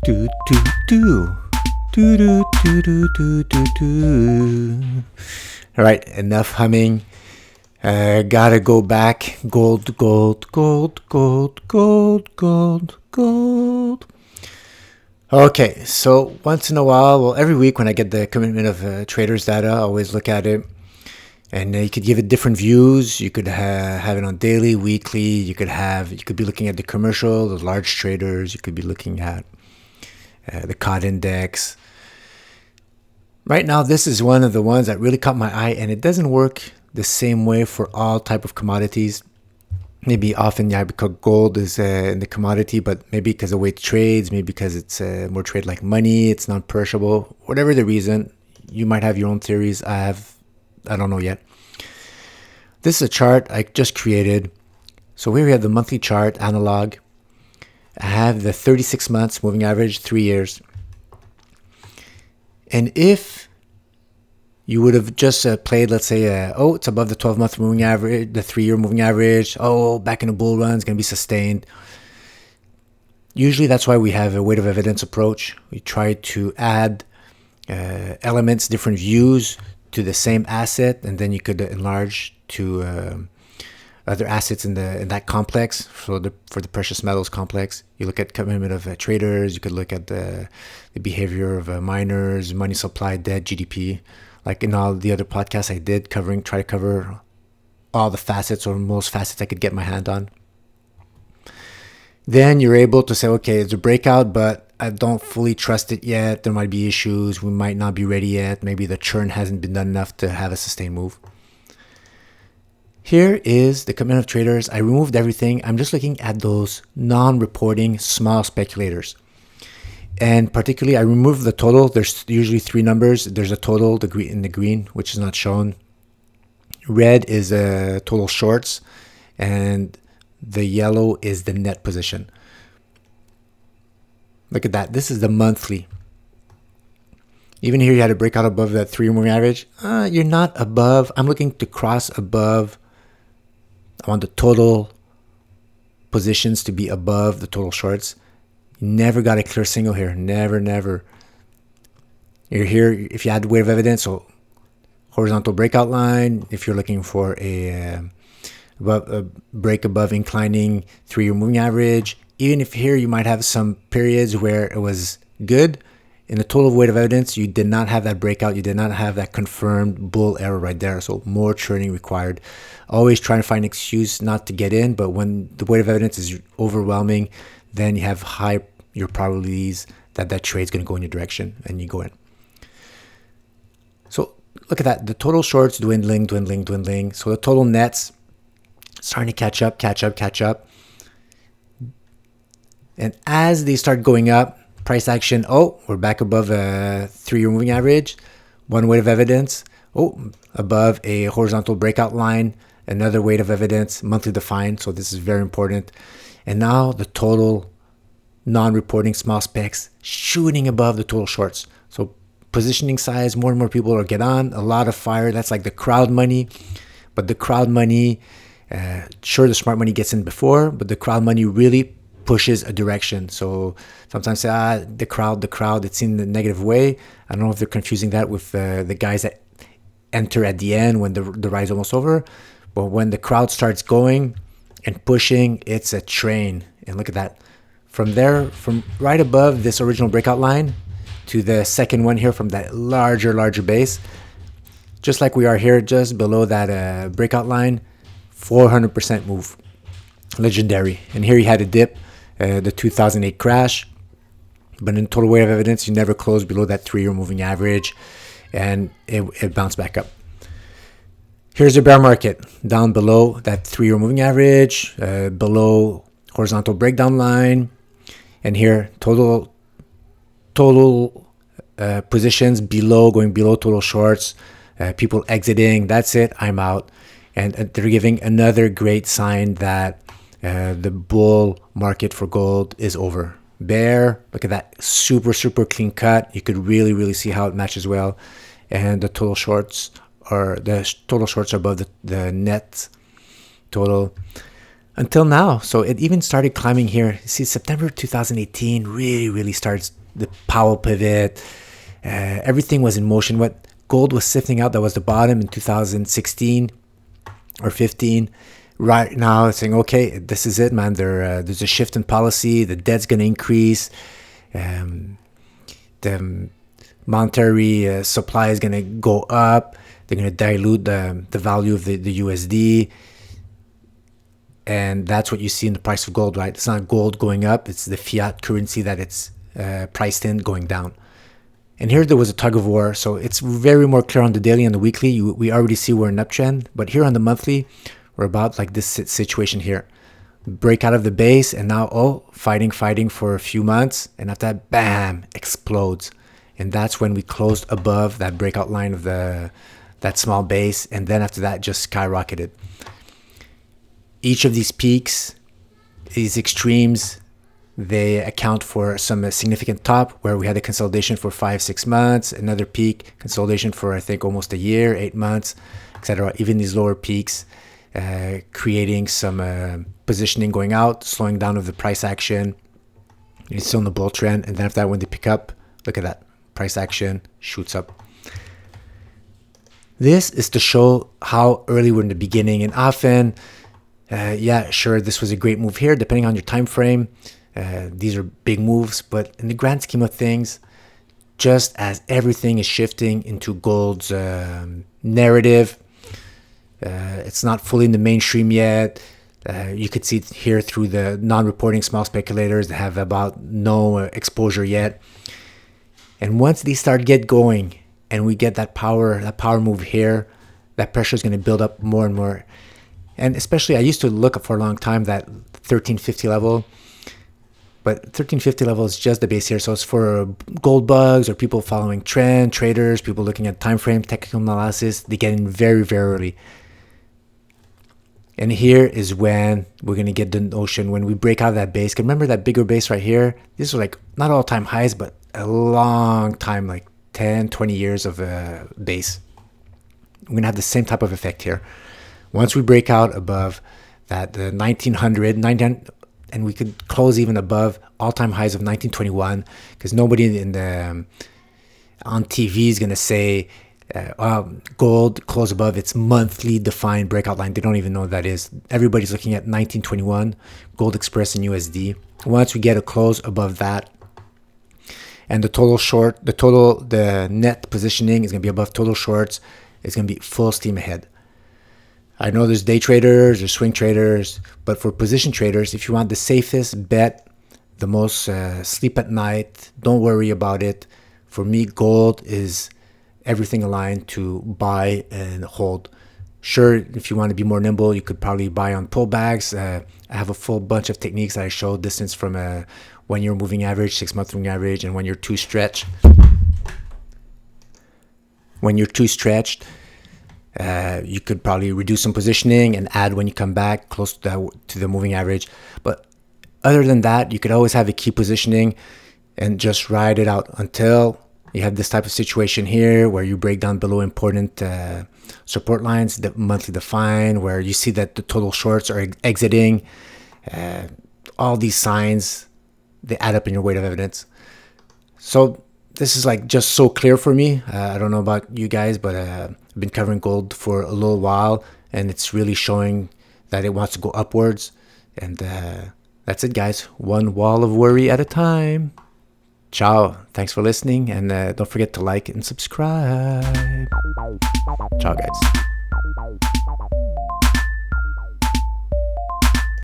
Do do do do do do do do do. All right, enough humming. Gotta go back. Gold, gold, gold, gold, gold, gold, gold. Okay, so once in a while, well, every week when I get the commitment of traders data, I always look at it. And you could give it different views. You could have it on daily, weekly. You could be looking at the commercial, the large traders. You could be looking at the COD index. Right now, this is one of the ones that really caught my eye, and it doesn't work the same way for all type of commodities. Maybe often, because gold is in the commodity, but maybe because of the way it trades, maybe because it's more trade like money, it's non-perishable. Whatever the reason, you might have your own theories. I don't know yet. This is a chart I just created. So here we have the monthly chart, analog. I have the 36 months moving average, 3 years. And if you would have just played, let's say, it's above the 12-month moving average, the 3-year moving average. Back in the bull run, it's going to be sustained. Usually that's why we have a weight of evidence approach. We try to add elements, different views to the same asset, and then you could enlarge to other assets in that complex. For the precious metals complex, you look at commitment of traders. You could look at the behavior of miners, money supply, debt, GDP. Like in all the other podcasts I did, try to cover all the facets or most facets I could get my hand on. Then you're able to say, okay, it's a breakout, but I don't fully trust it yet. There might be issues. We might not be ready yet. Maybe the churn hasn't been done enough to have a sustained move. Here is the commitment of traders. I removed everything. I'm just looking at those non-reporting small speculators. And particularly, I removed the total. There's usually 3 numbers. There's a total in the green, which is not shown. Red is total shorts, and the yellow is the net position. Look at that. This is the monthly. Even here, you had a breakout above that 3-year moving average. You're not above. I'm looking to cross above. I want the total positions to be above the total shorts. Never got a clear signal here. Never. You're here. If you add weight of evidence, so horizontal breakout line. If you're looking for a break above inclining 3-year moving average. Even if here you might have some periods where it was good, in the total weight of evidence, you did not have that breakout. You did not have that confirmed bull arrow right there. So more churning required. Always trying to find an excuse not to get in. But when the weight of evidence is overwhelming, then you have your probabilities that trade's going to go in your direction and you go in. So look at that. The total shorts dwindling. So the total nets starting to catch up. And as they start going up, price action, we're back above a 3-year moving average. One weight of evidence, above a horizontal breakout line. Another weight of evidence, monthly defined. So this is very important. And now the total non-reporting small specs shooting above the total shorts. So positioning size, more and more people are get on. A lot of fire. That's like the crowd money. But the crowd money, sure, the smart money gets in before, but the crowd money really pushes a direction. So sometimes say, the crowd, it's in the negative way. I don't know if they're confusing that with the guys that enter at the end when the ride is almost over. But when the crowd starts going and pushing, it's a train. And look at that. From there, from right above this original breakout line to the second one here from that larger base, just like we are here, just below that breakout line, 400% move. Legendary. And here you had a dip, the 2008 crash. But in total weight of evidence, you never closed below that 3-year moving average. And it bounced back up. Here's the bear market. Down below that 3-year moving average, below horizontal breakdown line. And here, total positions going below total shorts. People exiting. That's it. I'm out. And they're giving another great sign that the bull market for gold is over. Bear, look at that, super clean cut. You could really see how it matches well. And the total shorts are above the net total. until now. So it even started climbing here. See, September 2018 really starts the Powell pivot. Everything was in motion. What gold was sifting out, that was the bottom in 2016 or 15. Right now, it's saying, okay, this is it, man. There's a shift in policy. The debt's going to increase. The monetary supply is going to go up. They're going to dilute the value of the USD. And that's what you see in the price of gold, right? It's not gold going up. It's the fiat currency that it's priced in going down. And here there was a tug of war. So it's very more clear on the daily and the weekly. We already see we're in an uptrend. But here on the monthly, we're about like this situation here. Break out of the base and now, fighting for a few months. And after that, bam, explodes. And that's when we closed above that breakout line of that small base. And then after that, just skyrocketed. Each of these peaks, these extremes, they account for some significant top where we had a consolidation for 5-6 months, another peak consolidation for I think almost a year, 8 months, etc. Even these lower peaks creating some positioning going out, slowing down of the price action. It's still in the bull trend, and then after that, when they pick up, look at that, price action shoots up. This is to show how early we're in the beginning, and often sure, this was a great move here, depending on your time frame. These are big moves, but in the grand scheme of things, just as everything is shifting into gold's narrative, it's not fully in the mainstream yet. You could see it here through the non-reporting small speculators that have about no exposure yet. And once these start get going and we get that power move here, that pressure is going to build up more and more. And especially, I used to look for a long time that 1350 level, but 1350 level is just the base here. So it's for gold bugs or people following trend, traders, people looking at time frame, technical analysis. They get in very, very early. And here is when we're going to get the notion when we break out of that base. Remember that bigger base right here? These are like not all-time highs, but a long time, like 10, 20 years of a base. We're going to have the same type of effect here. Once we break out above that 1900, and we could close even above all-time highs of 1921, because nobody on TV is going to say gold close above its monthly defined breakout line. They don't even know what that is. Everybody's looking at 1921 gold expressed in USD. Once we get a close above that, and the net positioning is going to be above total shorts, it's going to be full steam ahead. I know there's day traders or swing traders, but for position traders, if you want the safest bet, the most sleep at night, don't worry about it. For me, gold is everything aligned to buy and hold. Sure, if you want to be more nimble, you could probably buy on pullbacks. I have a full bunch of techniques that I show, distance from a 1-year moving average, 6-month moving average, and when you're too stretched. You could probably reduce some positioning and add when you come back close to the moving average. But other than that, you could always have a key positioning and just ride it out until you have this type of situation here where you break down below important support lines, the monthly define, where you see that the total shorts are exiting. All these signs, they add up in your weight of evidence. So this is like just so clear for me. I don't know about you guys, but I've been covering gold for a little while, and it's really showing that it wants to go upwards. And that's it, guys. One wall of worry at a time. Ciao. Thanks for listening, and don't forget to like and subscribe. Ciao, guys.